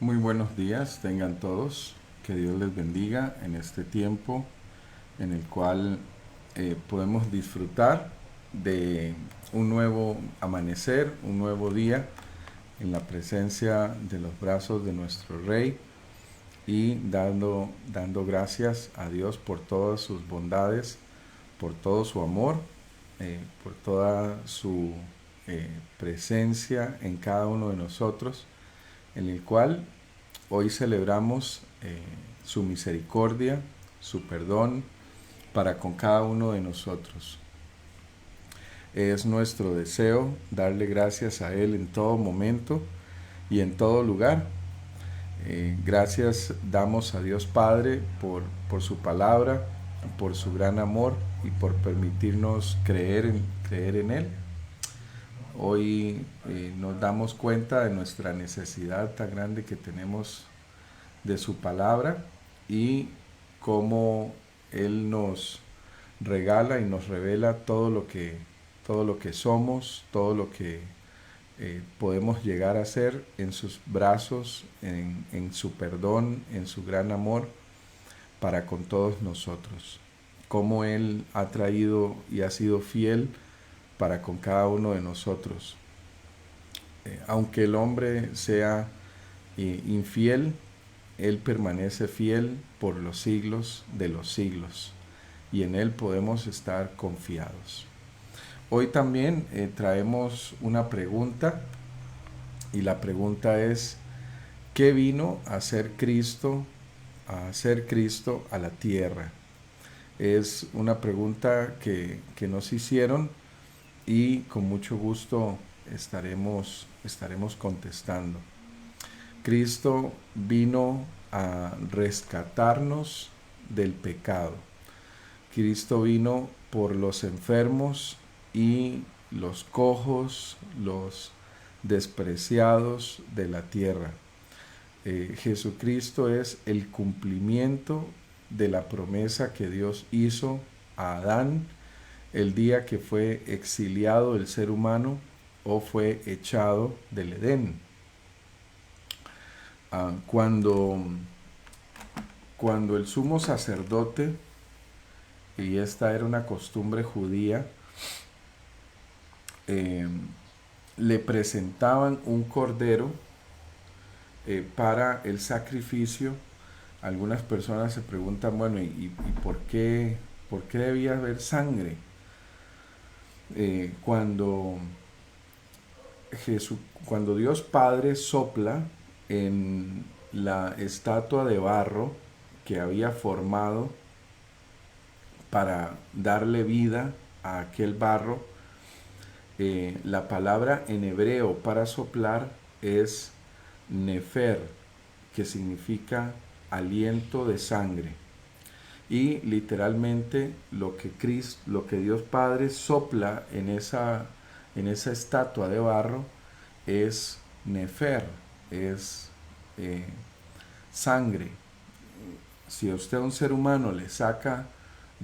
Muy buenos días, tengan todos. Que Dios les bendiga en este tiempo en el cual podemos disfrutar de un nuevo amanecer, un nuevo día en la presencia de los brazos de nuestro Rey y dando gracias a Dios por todas sus bondades, por todo su amor, por toda su presencia en cada uno de nosotros, en el cual hoy celebramos su misericordia, su perdón para con cada uno de nosotros. Es nuestro deseo darle gracias a Él en todo momento y en todo lugar. Gracias damos a Dios Padre por su palabra, por su gran amor y por permitirnos creer en Él. Hoy nos damos cuenta de nuestra necesidad tan grande que tenemos de su palabra y cómo Él nos regala y nos revela todo lo que somos, todo lo que podemos llegar a ser en sus brazos, en su perdón, en su gran amor para con todos nosotros. Cómo Él ha traído y ha sido fiel para con cada uno de nosotros. Aunque el hombre sea infiel, Él permanece fiel por los siglos de los siglos y en Él podemos estar confiados. Hoy también traemos una pregunta y la pregunta es: ¿qué vino a hacer Cristo, a la tierra? Es una pregunta que nos hicieron y con mucho gusto estaremos contestando. Cristo vino a rescatarnos del pecado. Cristo vino por los enfermos y los cojos, los despreciados de la tierra. Jesucristo es el cumplimiento de la promesa que Dios hizo a Adán el día que fue exiliado el ser humano o fue echado del Edén. Cuando el sumo sacerdote, y esta era una costumbre judía, le presentaban un cordero para el sacrificio, algunas personas se preguntan, bueno, ¿y por qué debía haber sangre? Cuando cuando Dios Padre sopla en la estatua de barro que había formado para darle vida a aquel barro, la palabra en hebreo para soplar es nefer, que significa aliento de sangre. Y literalmente lo que Dios Padre sopla en esa estatua de barro es nefer, es sangre. Si a usted a un ser humano le saca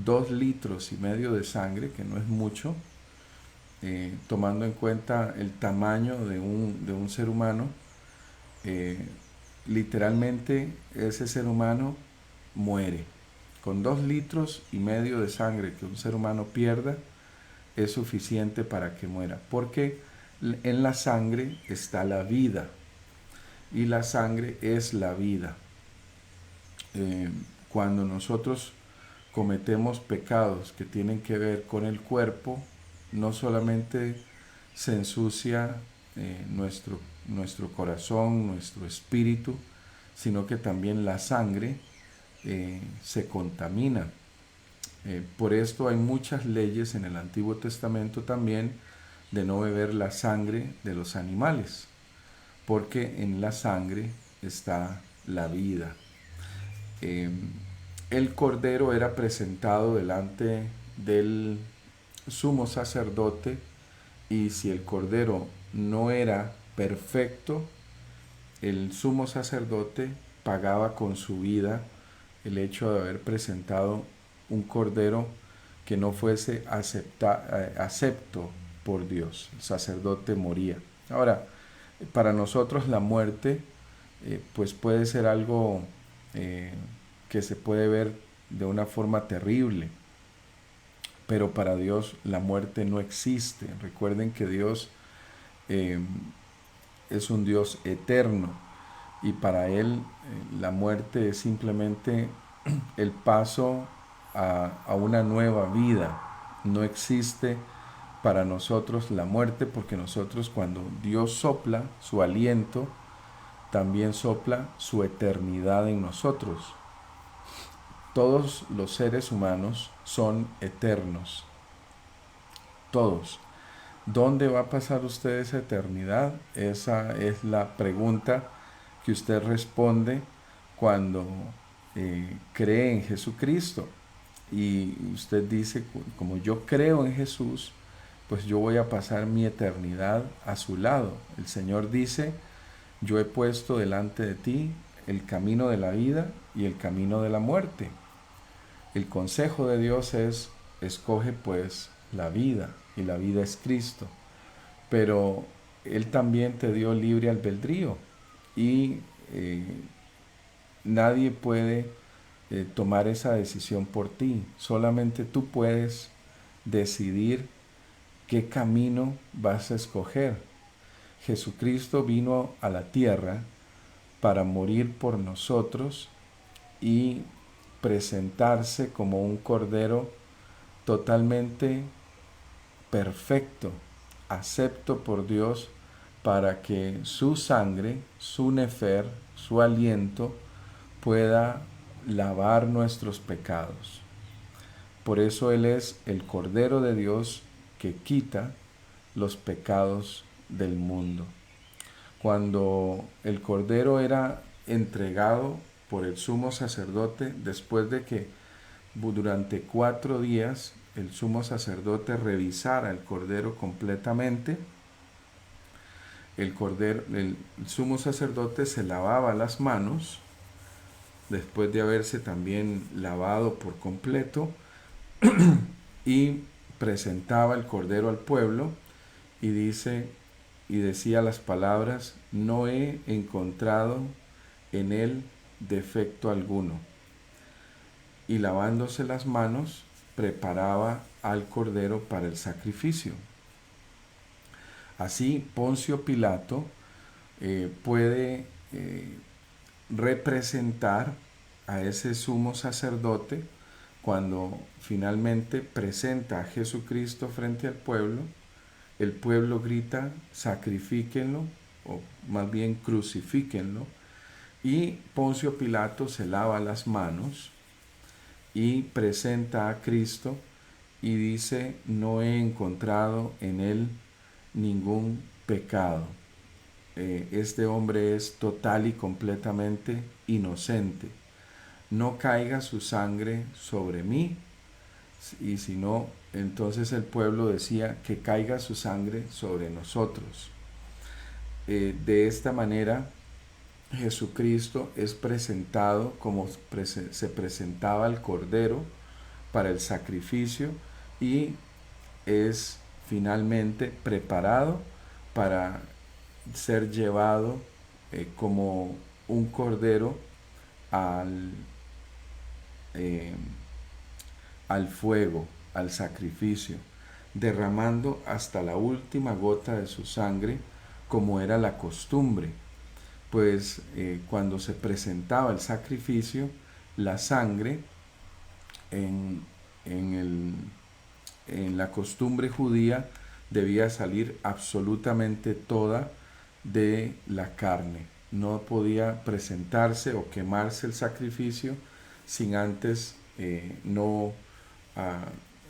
2,5 litros de sangre, que no es mucho, tomando en cuenta el tamaño de un ser humano, literalmente ese ser humano muere. Con 2,5 litros de sangre que un ser humano pierda es suficiente para que muera, porque en la sangre está la vida y la sangre es la vida. Cuando nosotros cometemos pecados que tienen que ver con el cuerpo, no solamente se ensucia nuestro corazón, nuestro espíritu, sino que también la sangre se contamina. Por esto hay muchas leyes en el Antiguo Testamento también de no beber la sangre de los animales, porque en la sangre está la vida. El cordero era presentado delante del sumo sacerdote y si el cordero no era perfecto, el sumo sacerdote pagaba con su vida el hecho de haber presentado un cordero que no fuese acepto por Dios. El sacerdote moría. Ahora, para nosotros la muerte pues puede ser algo que se puede ver de una forma terrible, pero para Dios la muerte no existe. Recuerden que Dios eh, es un Dios eterno y para Él la muerte es simplemente el paso a una nueva vida. No existe para nosotros la muerte porque nosotros cuando Dios sopla su aliento, también sopla su eternidad en nosotros. Todos los seres humanos son eternos, todos. ¿Dónde va a pasar usted esa eternidad? Esa es la pregunta que usted responde cuando cree en Jesucristo. Y usted dice, como yo creo en Jesús, pues yo voy a pasar mi eternidad a su lado. El Señor dice, yo he puesto delante de ti el camino de la vida y el camino de la muerte. El consejo de Dios es, escoge pues la vida, y la vida es Cristo. Pero Él también te dio libre albedrío y nadie puede tomar esa decisión por ti. Solamente tú puedes decidir qué camino vas a escoger. Jesucristo vino a la tierra para morir por nosotros y presentarse como un cordero totalmente perfecto, acepto por Dios, para que su sangre, su nefer, su aliento pueda lavar nuestros pecados. Por eso Él es el Cordero de Dios que quita los pecados del mundo. Cuando el Cordero era entregado por el sumo sacerdote, después de que durante 4 días el sumo sacerdote revisara el cordero completamente, el sumo sacerdote se lavaba las manos después de haberse también lavado por completo y presentaba el cordero al pueblo y decía las palabras: no he encontrado en él defecto alguno. Y lavándose las manos, preparaba al cordero para el sacrificio. Así, Poncio Pilato puede representar a ese sumo sacerdote cuando finalmente presenta a Jesucristo frente al pueblo. El pueblo grita: sacrifíquenlo, o más bien crucifíquenlo. Y Poncio Pilato se lava las manos y presenta a Cristo y dice: no he encontrado en él ningún pecado. Este hombre es total y completamente inocente. No caiga su sangre sobre mí. Y si no, entonces el pueblo decía: que caiga su sangre sobre nosotros. De esta manera, Jesucristo es presentado como se presentaba el Cordero para el sacrificio y es finalmente preparado para ser llevado como un cordero al, eh, al fuego, al sacrificio, derramando hasta la última gota de su sangre, como era la costumbre. Pues cuando se presentaba el sacrificio, la sangre en, en la costumbre judía debía salir absolutamente toda de la carne. No podía presentarse o quemarse el sacrificio sin antes no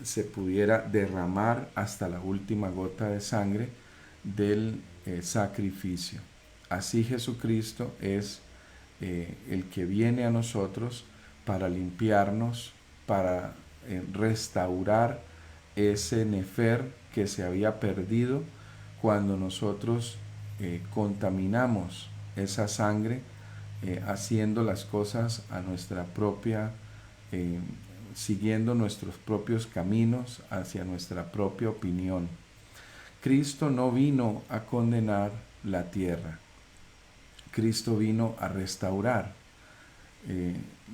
se pudiera derramar hasta la última gota de sangre del sacrificio. Así Jesucristo es el que viene a nosotros para limpiarnos, para restaurar ese nefer que se había perdido cuando nosotros contaminamos esa sangre haciendo las cosas a nuestra propia, siguiendo nuestros propios caminos hacia nuestra propia opinión. Cristo no vino a condenar la tierra. Cristo vino a restaurar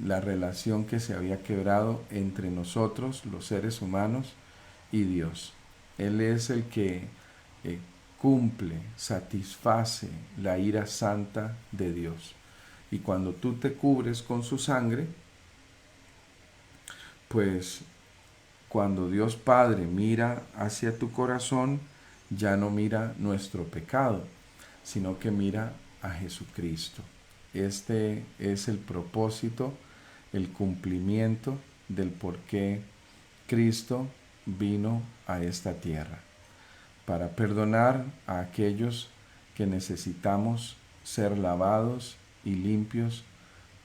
la relación que se había quebrado entre nosotros, los seres humanos, y Dios. Él es el que cumple, satisface la ira santa de Dios. Y cuando tú te cubres con su sangre, pues cuando Dios Padre mira hacia tu corazón, ya no mira nuestro pecado, sino que mira a Jesucristo. Este es el propósito, el cumplimiento del por qué Cristo vino a esta tierra, para perdonar a aquellos que necesitamos ser lavados y limpios,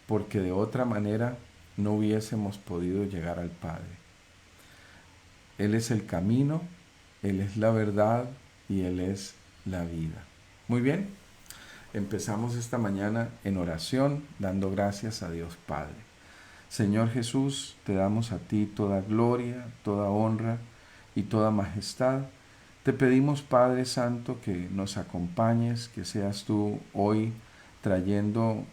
porque de otra manera no hubiésemos podido llegar al Padre. Él es el camino, Él es la verdad y Él es la vida. Muy bien, empezamos esta mañana en oración, dando gracias a Dios Padre. Señor Jesús, te damos a ti toda gloria, toda honra y toda majestad. Te pedimos, Padre Santo, que nos acompañes, que seas tú hoy trayendo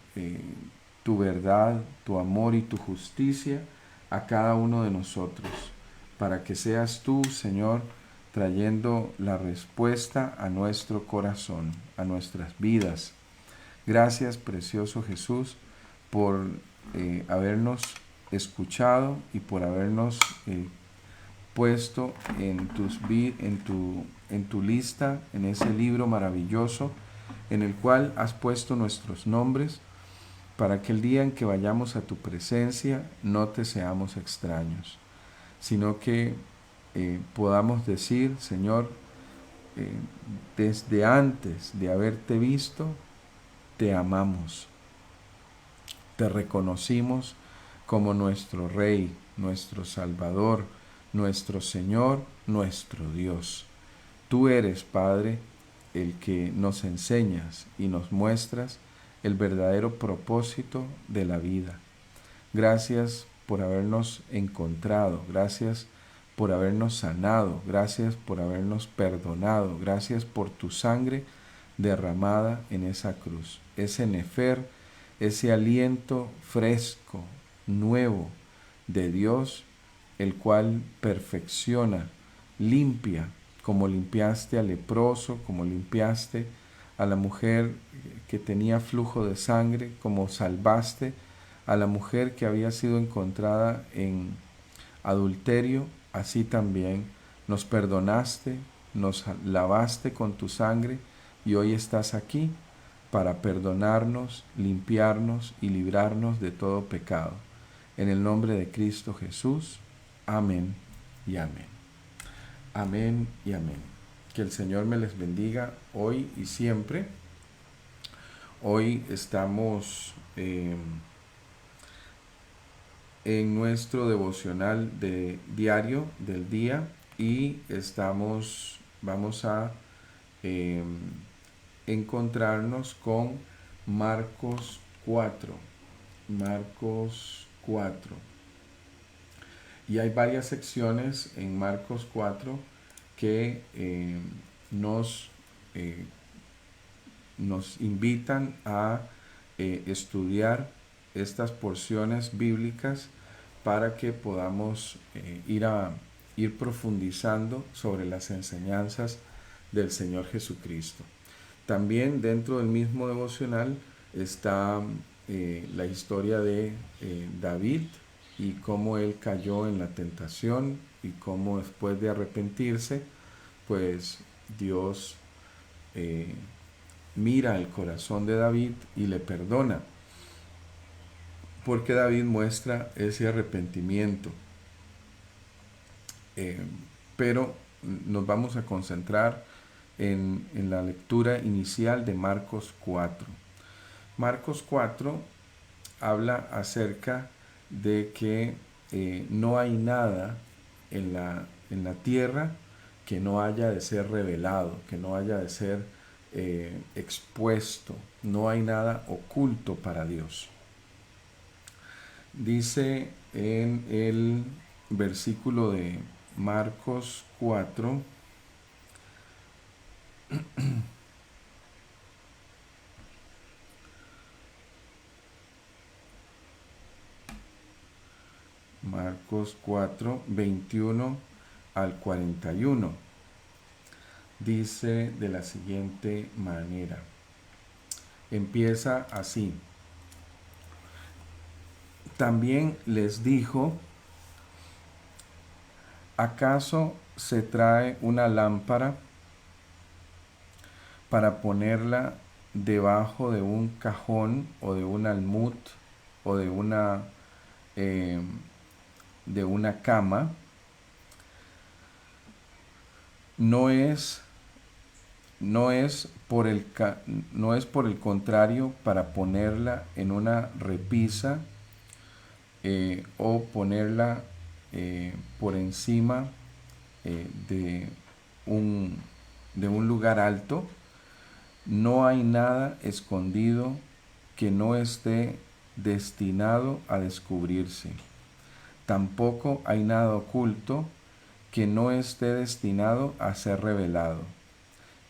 tu verdad, tu amor y tu justicia a cada uno de nosotros, para que seas tú, Señor, trayendo la respuesta a nuestro corazón, a nuestras vidas. Gracias, precioso Jesús, por habernos escuchado y por habernos puesto en tu lista, en ese libro maravilloso en el cual has puesto nuestros nombres, para que el día en que vayamos a tu presencia no te seamos extraños, sino que podamos decir, Señor, desde antes de haberte visto, te amamos, te reconocimos como nuestro Rey, nuestro Salvador, nuestro Señor, nuestro Dios. Tú eres, Padre, el que nos enseñas y nos muestras el verdadero propósito de la vida. Gracias por habernos encontrado, gracias por habernos sanado, gracias por habernos perdonado, gracias por tu sangre derramada en esa cruz. Ese nefer, ese aliento fresco, nuevo de Dios, el cual perfecciona, limpia, como limpiaste al leproso, como limpiaste a la mujer que tenía flujo de sangre, como salvaste a la mujer que había sido encontrada en adulterio, así también nos perdonaste, nos lavaste con tu sangre y hoy estás aquí para perdonarnos, limpiarnos y librarnos de todo pecado. En el nombre de Cristo Jesús, amén y amén. Amén y amén. Que el Señor me les bendiga hoy y siempre. Hoy estamos en nuestro devocional diario del día y vamos a encontrarnos con Marcos 4. Marcos 4. Y hay varias secciones en Marcos 4 que nos invitan a estudiar estas porciones bíblicas para que podamos ir profundizando sobre las enseñanzas del Señor Jesucristo. También dentro del mismo devocional está la historia de David y cómo él cayó en la tentación y cómo después de arrepentirse, pues Dios mira el corazón de David y le perdona, porque David muestra ese arrepentimiento. Pero nos vamos a concentrar en la lectura inicial de Marcos 4. Marcos 4 habla acerca de que no hay nada en la tierra que no haya de ser revelado, que no haya de ser expuesto, no hay nada oculto para Dios. Dice en el versículo de Marcos 4, Marcos 4, 21 al 41. Dice de la siguiente manera. Empieza así. También les dijo, ¿acaso se trae una lámpara para ponerla debajo de un cajón o de un almud o de una cama? No es, no es por el contrario para ponerla en una repisa o ponerla por encima de de un lugar alto. No hay nada escondido que no esté destinado a descubrirse. Tampoco hay nada oculto que no esté destinado a ser revelado.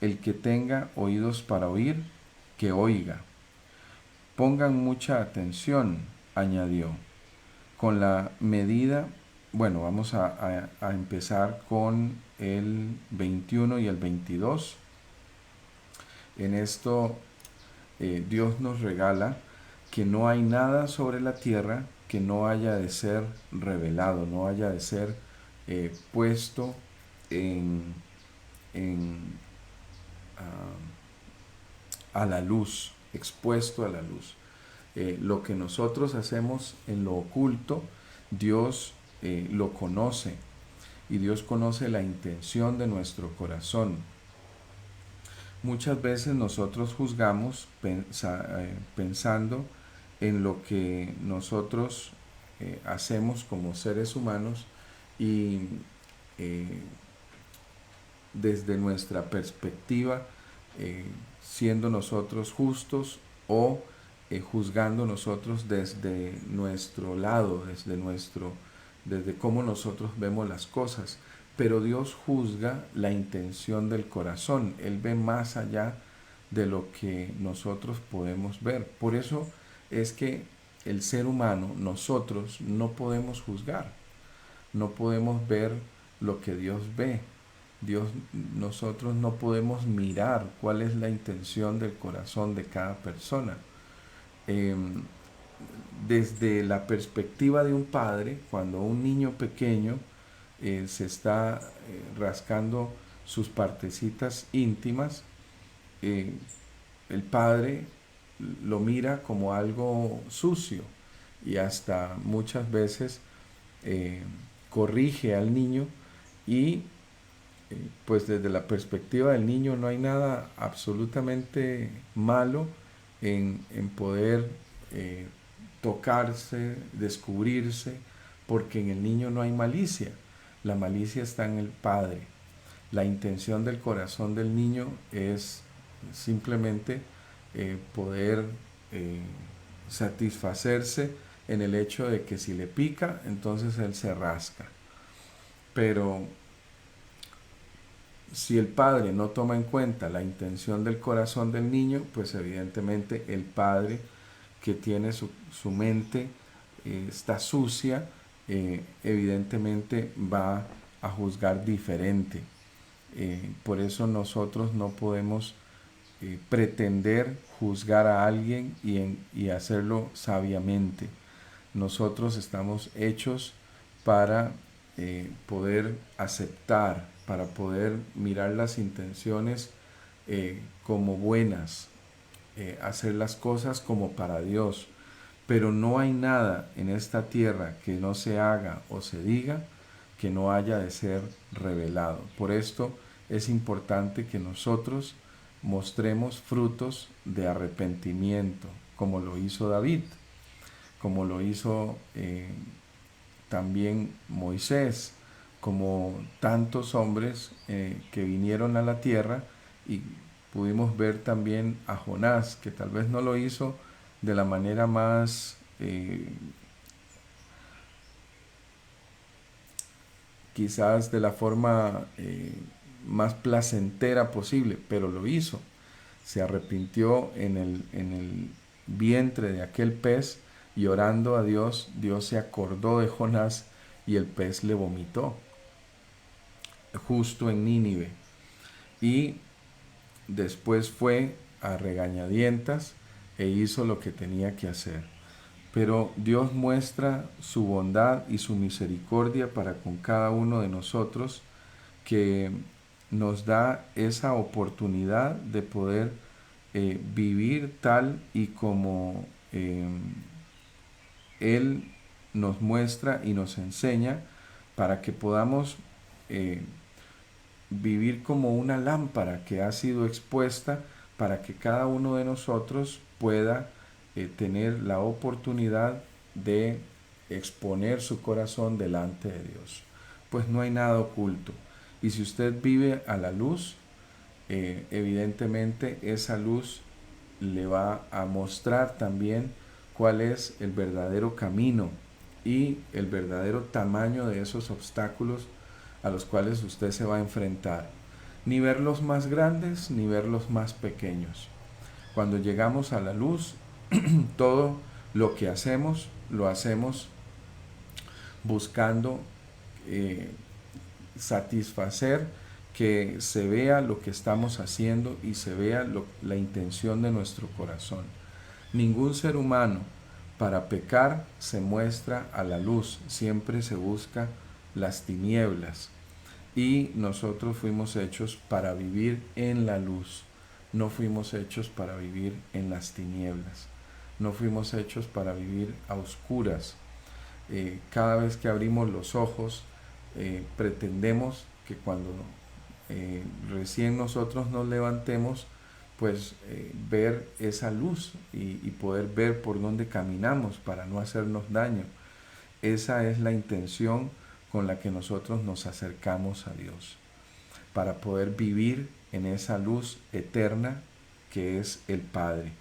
El que tenga oídos para oír, que oiga. Pongan mucha atención, añadió. Con la medida, bueno, vamos a empezar con el 21 y el 22. En esto Dios nos regala que no hay nada sobre la tierra que no haya de ser revelado, no haya de ser puesto en, a la luz, expuesto a la luz. Lo que nosotros hacemos en lo oculto, Dios lo conoce, y Dios conoce la intención de nuestro corazón. Muchas veces nosotros juzgamos pensando en lo que nosotros hacemos como seres humanos, y desde nuestra perspectiva, siendo nosotros justos, o juzgando nosotros desde nuestro lado, desde cómo nosotros vemos las cosas. Pero Dios juzga la intención del corazón. Él ve más allá de lo que nosotros podemos ver. Por eso es que el ser humano, nosotros, no podemos juzgar. No podemos ver lo que Dios ve. Nosotros no podemos mirar cuál es la intención del corazón de cada persona. Desde la perspectiva de un padre, cuando un niño pequeño se está rascando sus partecitas íntimas, el padre lo mira como algo sucio, y hasta muchas veces corrige al niño, y pues desde la perspectiva del niño no hay nada absolutamente malo en poder tocarse, descubrirse, porque en el niño no hay malicia. La malicia está en el padre. La intención del corazón del niño es simplemente poder satisfacerse en el hecho de que si le pica, entonces él se rasca. Pero si el padre no toma en cuenta la intención del corazón del niño, pues evidentemente el padre, que tiene su mente está sucia, evidentemente va a juzgar diferente. Por eso nosotros no podemos pretender juzgar a alguien y hacerlo sabiamente. Nosotros estamos hechos para poder aceptar, para poder mirar las intenciones como buenas, hacer las cosas como para Dios. Pero no hay nada en esta tierra que no se haga o se diga que no haya de ser revelado. Por esto es importante que nosotros mostremos frutos de arrepentimiento, como lo hizo David, como lo hizo también Moisés, como tantos hombres que vinieron a la tierra, y pudimos ver también a Jonás, que tal vez no lo hizo de la manera más quizás de la forma más placentera posible, pero lo hizo. Se arrepintió en el vientre de aquel pez, y orando a Dios, Dios se acordó de Jonás y el pez le vomitó justo en Nínive. Y después fue a regañadientas e hizo lo que tenía que hacer. Pero Dios muestra su bondad y su misericordia para con cada uno de nosotros, que nos da esa oportunidad de poder vivir tal y como Él nos muestra y nos enseña, para que podamos vivir como una lámpara que ha sido expuesta, para que cada uno de nosotros pueda tener la oportunidad de exponer su corazón delante de Dios. Pues no hay nada oculto. Y si usted vive a la luz, evidentemente esa luz le va a mostrar también cuál es el verdadero camino y el verdadero tamaño de esos obstáculos a los cuales usted se va a enfrentar. Ni ver los más grandes, ni ver los más pequeños. Cuando llegamos a la luz, todo lo que hacemos, lo hacemos buscando satisfacer, que se vea lo que estamos haciendo y se vea la intención de nuestro corazón. Ningún ser humano para pecar se muestra a la luz, siempre se busca las tinieblas. Y nosotros fuimos hechos para vivir en la luz, no fuimos hechos para vivir en las tinieblas, no fuimos hechos para vivir a oscuras. Cada vez que abrimos los ojos, pretendemos que cuando recién nosotros nos levantemos, pues ver esa luz y poder ver por dónde caminamos para no hacernos daño. Esa es la intención con la que nosotros nos acercamos a Dios, para poder vivir en esa luz eterna que es el Padre.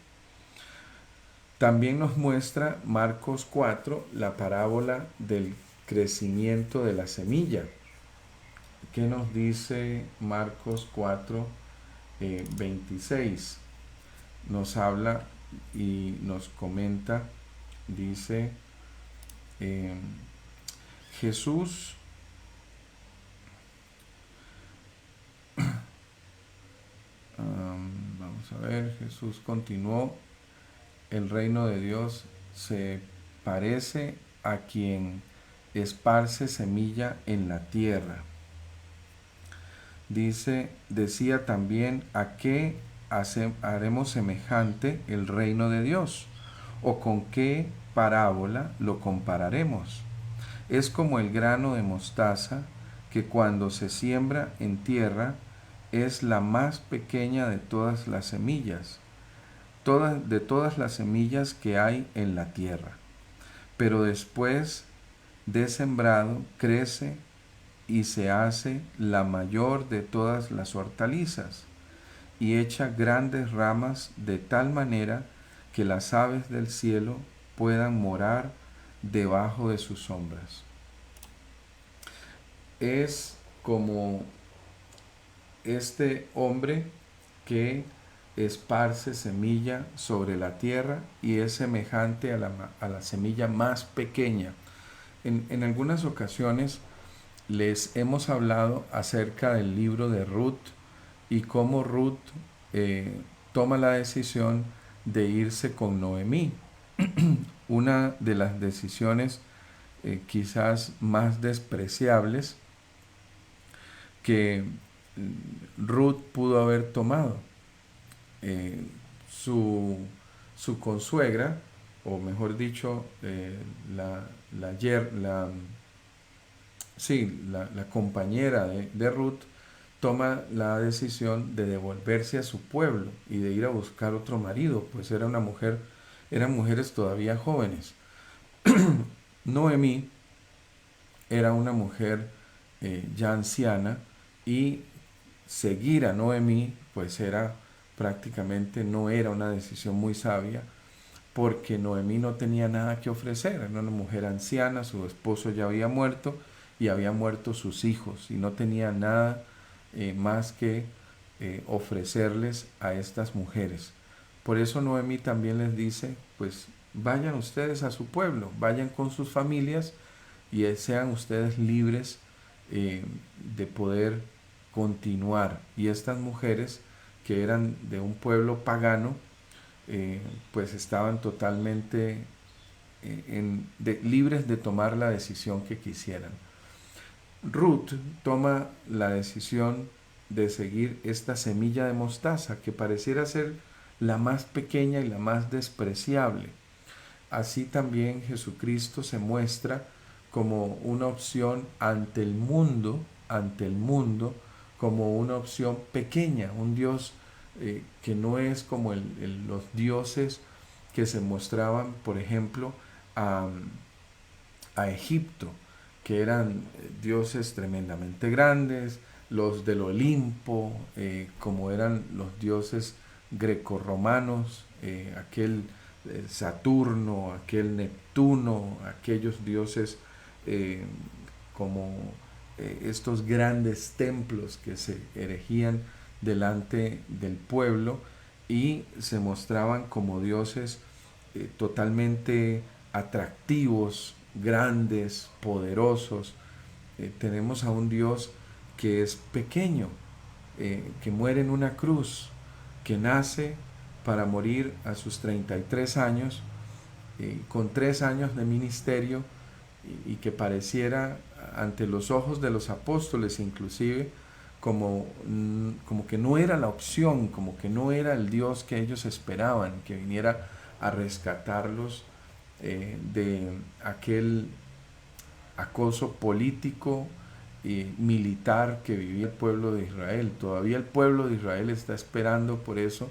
También nos muestra Marcos 4 la parábola del crecimiento de la semilla. ¿Qué nos dice Marcos 4, 26? Nos habla y nos comenta, dice, Jesús vamos a ver, Jesús continuó: el reino de Dios se parece a quien esparce semilla en la tierra. Decía también: ¿a qué haremos semejante el reino de Dios? ¿O con qué parábola lo compararemos? Es como el grano de mostaza, que cuando se siembra en tierra es la más pequeña de todas las semillas, de todas las semillas que hay en la tierra. Pero después de sembrado crece y se hace la mayor de todas las hortalizas, y echa grandes ramas de tal manera que las aves del cielo puedan morar debajo de sus sombras. Es como este hombre que esparce semilla sobre la tierra y es semejante a la semilla más pequeña. En algunas ocasiones les hemos hablado acerca del libro de Ruth y cómo Ruth toma la decisión de irse con Noemí. Una de las decisiones quizás más despreciables que Ruth pudo haber tomado. Su consuegra, o mejor dicho, la compañera de Ruth, toma la decisión de devolverse a su pueblo y de ir a buscar otro marido, pues eran mujeres todavía jóvenes. Noemí era una mujer ya anciana, y seguir a Noemí pues no era una decisión muy sabia, porque Noemí no tenía nada que ofrecer. Era una mujer anciana, su esposo ya había muerto y habían muerto sus hijos, y no tenía nada más que ofrecerles a estas mujeres. Por eso Noemí también les dice: pues vayan ustedes a su pueblo, vayan con sus familias y sean ustedes libres de poder continuar. Y estas mujeres que eran de un pueblo pagano, pues estaban totalmente libres de tomar la decisión que quisieran. Ruth toma la decisión de seguir esta semilla de mostaza que pareciera ser la más pequeña y la más despreciable. Así también Jesucristo se muestra como una opción ante el mundo, como una opción pequeña, un Dios que no es como los dioses que se mostraban, por ejemplo, a, a Egipto, que eran dioses tremendamente grandes, los del Olimpo, como eran los dioses grecorromanos, aquel Saturno, aquel Neptuno, aquellos dioses como estos grandes templos que se erigían delante del pueblo y se mostraban como dioses totalmente atractivos, grandes, poderosos. Tenemos a un Dios que es pequeño, que muere en una cruz, que nace para morir a sus 33 años, con 3 años de ministerio, y que pareciera ante los ojos de los apóstoles inclusive como que no era la opción, como que no era el Dios que ellos esperaban, que viniera a rescatarlos de aquel acoso político y militar que vivía el pueblo de Israel. Todavía el pueblo de Israel está esperando por eso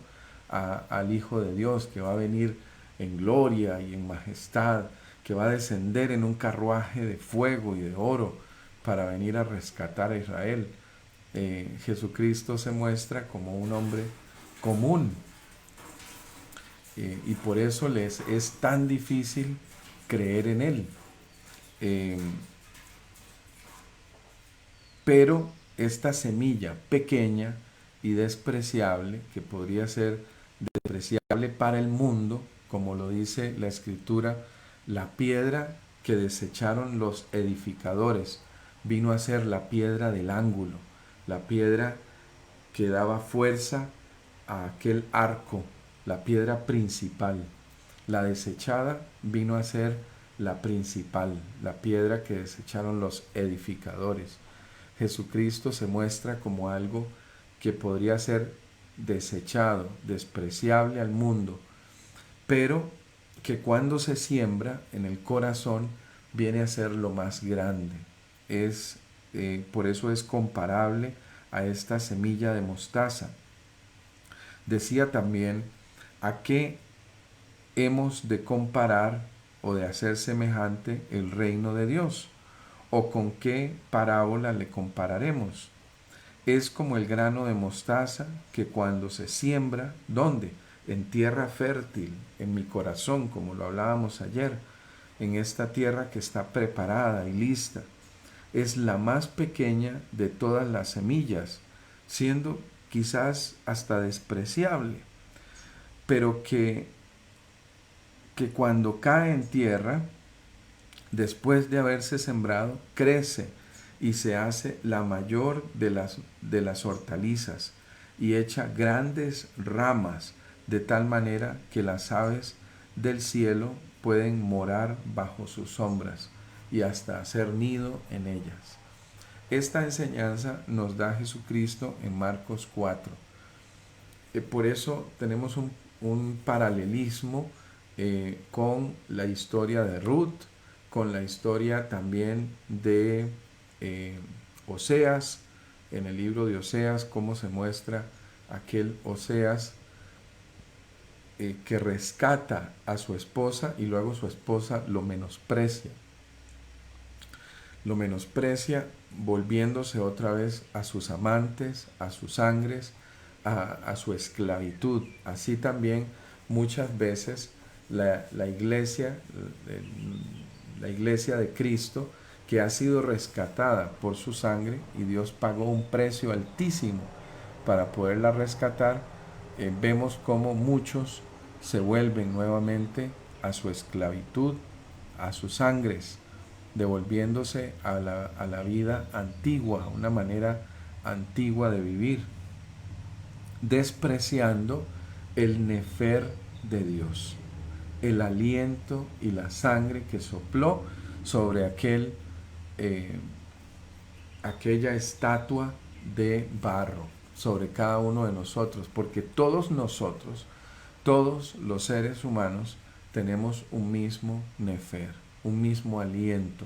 al Hijo de Dios, que va a venir en gloria y en majestad, que va a descender en un carruaje de fuego y de oro para venir a rescatar a Israel. Jesucristo se muestra como un hombre común, y por eso les es tan difícil creer en Él. Pero esta semilla pequeña y despreciable, que podría ser despreciable para el mundo, como lo dice la Escritura, la piedra que desecharon los edificadores vino a ser la piedra del ángulo, la piedra que daba fuerza a aquel arco, la piedra principal. La desechada vino a ser la principal, la piedra que desecharon los edificadores. Jesucristo se muestra como algo que podría ser desechado, despreciable al mundo, pero que cuando se siembra en el corazón viene a ser lo más grande. Por eso es comparable a esta semilla de mostaza. Decía también, ¿a qué hemos de comparar o de hacer semejante el reino de Dios? ¿O con qué parábola le compararemos? Es como el grano de mostaza que cuando se siembra, ¿dónde? En tierra fértil, en mi corazón, como lo hablábamos ayer, en esta tierra que está preparada y lista. Es la más pequeña de todas las semillas, siendo quizás hasta despreciable, pero que cuando cae en tierra, después de haberse sembrado, crece y se hace la mayor de las hortalizas y echa grandes ramas, de tal manera que las aves del cielo pueden morar bajo sus sombras y hasta hacer nido en ellas. Esta enseñanza nos da Jesucristo en Marcos 4. Por eso tenemos un paralelismo con la historia de Ruth, con la historia también de Oseas, en el libro de Oseas, cómo se muestra aquel Oseas que rescata a su esposa y luego su esposa lo menosprecia. Lo menosprecia volviéndose otra vez a sus amantes, a sus sangres, a su esclavitud. Así también muchas veces la iglesia de Cristo, que ha sido rescatada por su sangre y Dios pagó un precio altísimo para poderla rescatar, vemos cómo muchos se vuelven nuevamente a su esclavitud, a sus sangres, devolviéndose a la vida antigua, una manera antigua de vivir, despreciando el nefer de Dios, el aliento y la sangre que sopló sobre aquella estatua de barro, sobre cada uno de nosotros, porque todos nosotros, todos los seres humanos, tenemos un mismo nefer, un mismo aliento.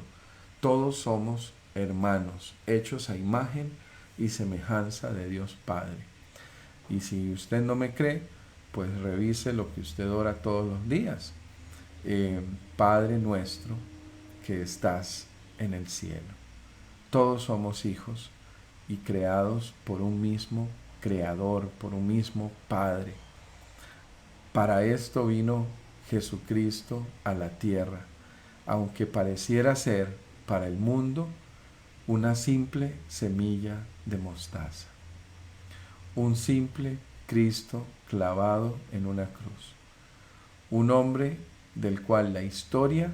Todos somos hermanos, hechos a imagen y semejanza de Dios Padre. Y si usted no me cree, pues revise lo que usted ora todos los días. Padre nuestro que estás en el cielo. Todos somos hijos y creados por un mismo Creador, por un mismo Padre. Para esto vino Jesucristo a la tierra, aunque pareciera ser para el mundo una simple semilla de mostaza. Un simple Cristo clavado en una cruz. Un hombre del cual la historia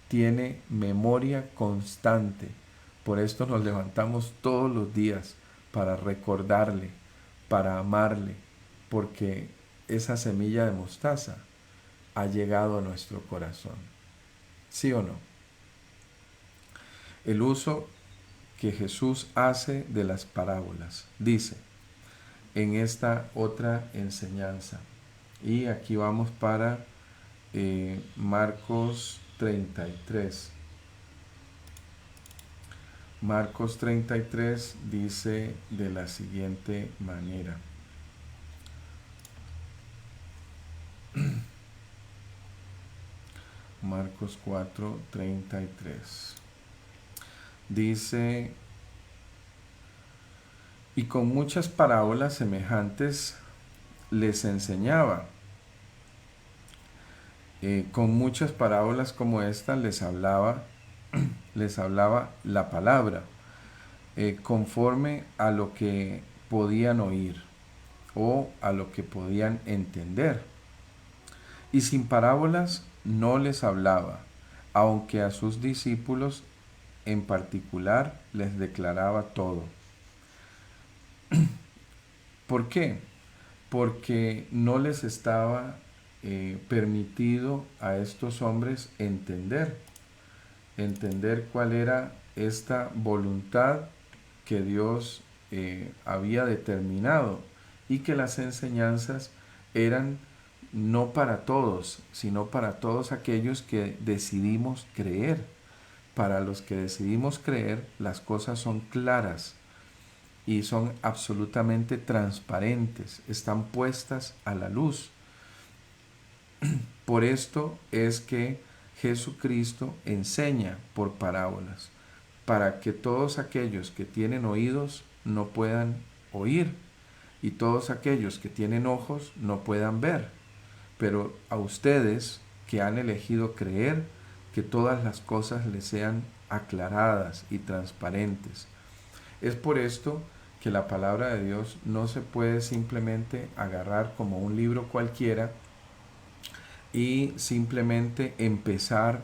tiene memoria constante. Por esto nos levantamos todos los días para recordarle, para amarle, porque esa semilla de mostaza ha llegado a nuestro corazón. ¿Sí o no? El uso que Jesús hace de las parábolas. Dice en esta otra enseñanza. Y aquí vamos para Marcos 33. Marcos 33 dice de la siguiente manera. Marcos 4:33. Dice, y con muchas parábolas semejantes les enseñaba. Con muchas parábolas como esta les hablaba la palabra, conforme a lo que podían oír o a lo que podían entender. Y sin parábolas no les hablaba, aunque a sus discípulos en particular les declaraba todo. ¿Por qué? Porque no les estaba permitido a estos hombres entender cuál era esta voluntad que Dios había determinado, y que las enseñanzas eran no para todos, sino para todos aquellos que decidimos creer. Para los que decidimos creer, las cosas son claras y son absolutamente transparentes, están puestas a la luz. Por esto es que Jesucristo enseña por parábolas, para que todos aquellos que tienen oídos no puedan oír, y todos aquellos que tienen ojos no puedan ver. Pero a ustedes que han elegido creer, que todas las cosas les sean aclaradas y transparentes. Es por esto que la palabra de Dios no se puede simplemente agarrar como un libro cualquiera y simplemente empezar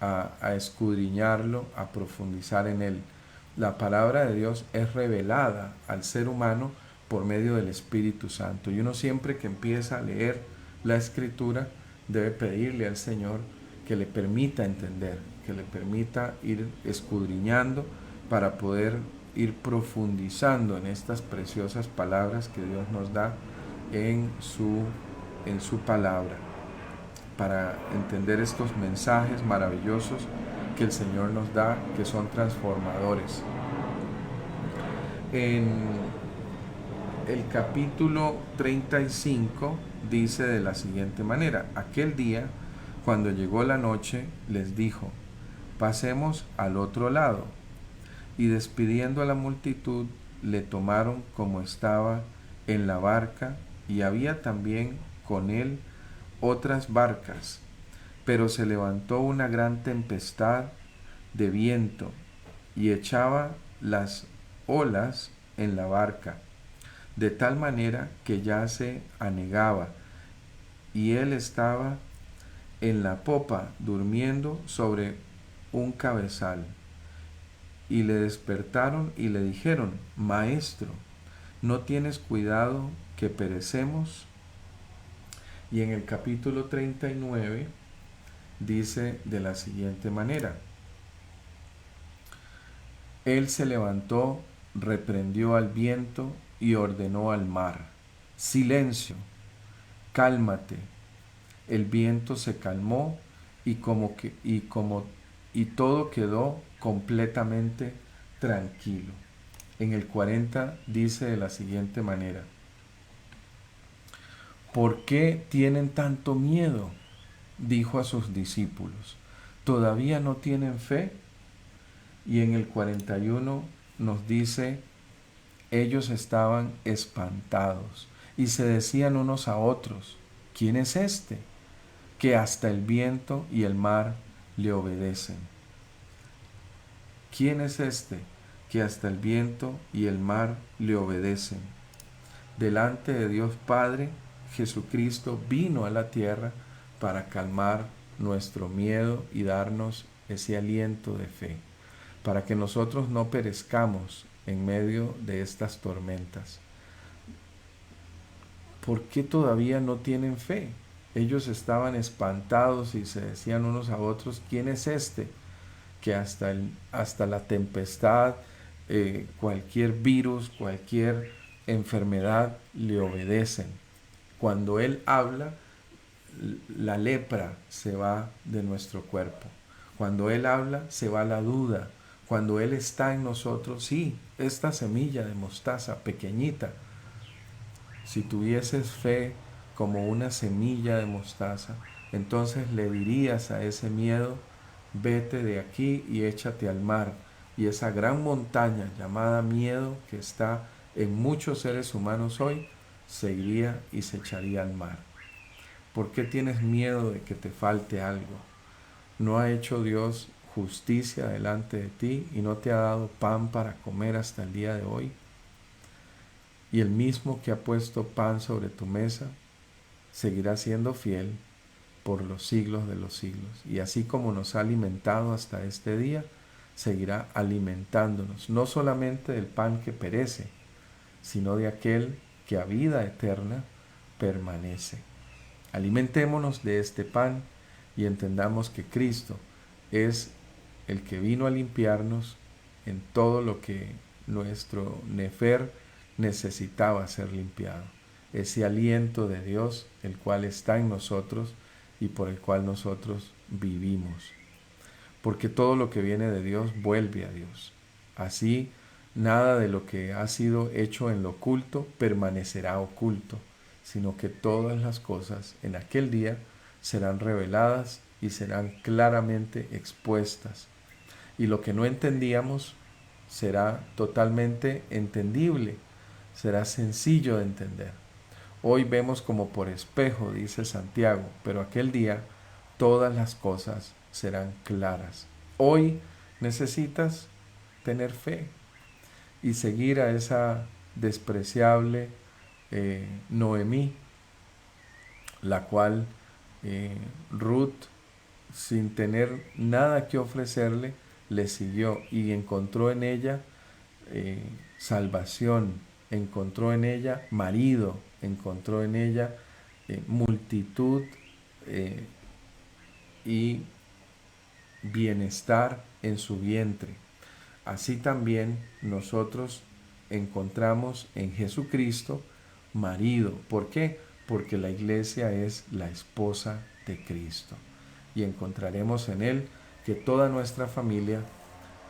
a escudriñarlo, a profundizar en él. La palabra de Dios es revelada al ser humano por medio del Espíritu Santo. Y uno siempre que empieza a leer la Escritura debe pedirle al Señor que le permita entender, que le permita ir escudriñando para poder ir profundizando en estas preciosas palabras que Dios nos da en su palabra, para entender estos mensajes maravillosos que el Señor nos da, que son transformadores. En el capítulo 35 dice de la siguiente manera: aquel día, cuando llegó la noche, les dijo, pasemos al otro lado. Y despidiendo a la multitud, le tomaron como estaba en la barca, y había también con él otras barcas. Pero se levantó una gran tempestad de viento, y echaba las olas en la barca, de tal manera que ya se anegaba, y él estaba en la popa durmiendo sobre un cabezal. Y le despertaron y le dijeron: Maestro, ¿no tienes cuidado que perecemos? Y en el capítulo 39 dice de la siguiente manera: Él se levantó, reprendió al viento y ordenó al mar: Silencio, cálmate. El viento se calmó y todo quedó completamente tranquilo. En el 40 dice de la siguiente manera: ¿Por qué tienen tanto miedo?, dijo a sus discípulos. ¿Todavía no tienen fe? Y en el 41 nos dice: ellos estaban espantados y se decían unos a otros: ¿quién es este, que hasta el viento y el mar le obedecen? ¿Quién es este, que hasta el viento y el mar le obedecen? Delante de Dios Padre, Jesucristo vino a la tierra para calmar nuestro miedo y darnos ese aliento de fe, para que nosotros no perezcamos en medio de estas tormentas. ¿Por qué todavía no tienen fe? Ellos estaban espantados y se decían unos a otros: ¿quién es este, que hasta la tempestad, cualquier virus, cualquier enfermedad le obedecen? Cuando Él habla, la lepra se va de nuestro cuerpo. Cuando Él habla, se va la duda. Cuando Él está en nosotros, sí, esta semilla de mostaza pequeñita, si tuvieses fe como una semilla de mostaza, entonces le dirías a ese miedo: vete de aquí y échate al mar. Y esa gran montaña llamada miedo, que está en muchos seres humanos hoy, se iría y se echaría al mar. ¿Por qué tienes miedo de que te falte algo? ¿No ha hecho Dios justicia delante de ti y no te ha dado pan para comer hasta el día de hoy? Y el mismo que ha puesto pan sobre tu mesa seguirá siendo fiel por los siglos de los siglos. Y así como nos ha alimentado hasta este día, seguirá alimentándonos, no solamente del pan que perece, sino de aquel que a vida eterna permanece. Alimentémonos de este pan y entendamos que Cristo es el que vino a limpiarnos en todo lo que nuestro nefer necesitaba ser limpiado. Ese aliento de Dios, el cual está en nosotros y por el cual nosotros vivimos. Porque todo lo que viene de Dios vuelve a Dios. Así, nada de lo que ha sido hecho en lo oculto permanecerá oculto, sino que todas las cosas en aquel día serán reveladas y serán claramente expuestas. Y lo que no entendíamos será totalmente entendible, será sencillo de entender. Hoy vemos como por espejo, dice Santiago, pero aquel día todas las cosas serán claras. Hoy necesitas tener fe y seguir a esa despreciable Noemí, la cual Ruth, sin tener nada que ofrecerle, le siguió y encontró en ella salvación, encontró en ella marido, encontró en ella multitud y bienestar en su vientre. Así también nosotros encontramos en Jesucristo marido. ¿Por qué? Porque la iglesia es la esposa de Cristo. Y encontraremos en Él que toda nuestra familia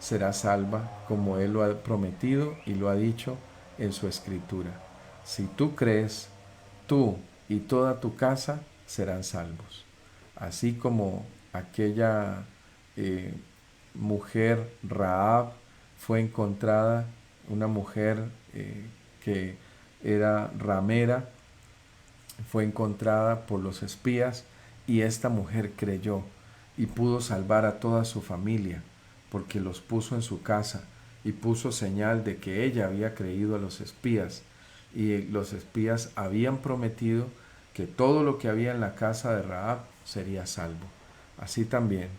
será salva, como Él lo ha prometido y lo ha dicho en su escritura. Si tú crees, tú y toda tu casa serán salvos. Así como aquella mujer Rahab fue encontrada, una mujer que era ramera, fue encontrada por los espías, y esta mujer creyó y pudo salvar a toda su familia, porque los puso en su casa y puso señal de que ella había creído a los espías, y los espías habían prometido que todo lo que había en la casa de Rahab sería salvo. Así también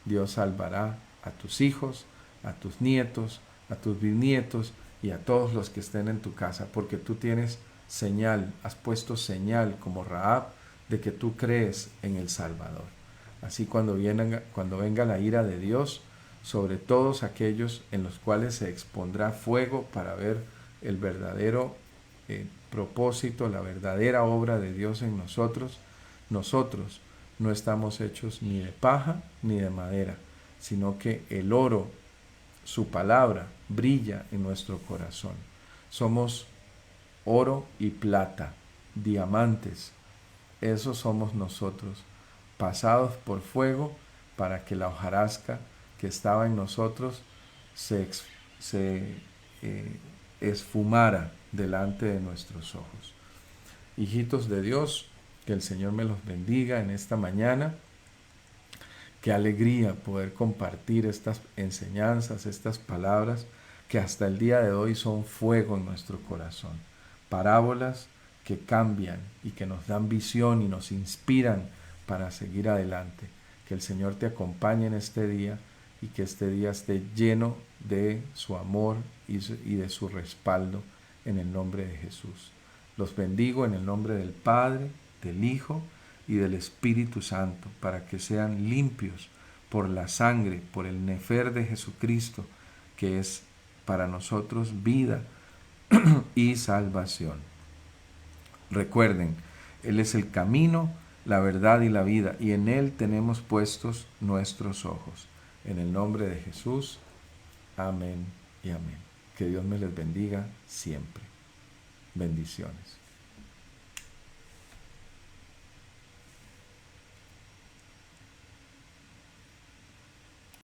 Dios salvará a tus hijos, a tus nietos, a tus bisnietos y a todos los que estén en tu casa, porque tú tienes señal, has puesto señal como Rahab de que tú crees en el Salvador. Así cuando venga la ira de Dios sobre todos aquellos en los cuales se expondrá fuego para ver el verdadero propósito, la verdadera obra de Dios en nosotros, nosotros no estamos hechos ni de paja ni de madera, sino que el oro, su palabra, brilla en nuestro corazón. Somos oro y plata, diamantes. Esos somos nosotros, pasados por fuego para que la hojarasca que estaba en nosotros se esfumara delante de nuestros ojos. Hijitos de Dios, que el Señor me los bendiga en esta mañana. Qué alegría poder compartir estas enseñanzas, estas palabras que hasta el día de hoy son fuego en nuestro corazón. Parábolas que cambian y que nos dan visión y nos inspiran para seguir adelante. Que el Señor te acompañe en este día y que este día esté lleno de su amor y de su respaldo en el nombre de Jesús. Los bendigo en el nombre del Padre, del Hijo y del Espíritu Santo, para que sean limpios por la sangre, por el nefer de Jesucristo, que es para nosotros vida y salvación. Recuerden, Él es el camino, la verdad y la vida, y en Él tenemos puestos nuestros ojos. En el nombre de Jesús, amén y amén. Que Dios me les bendiga siempre. Bendiciones.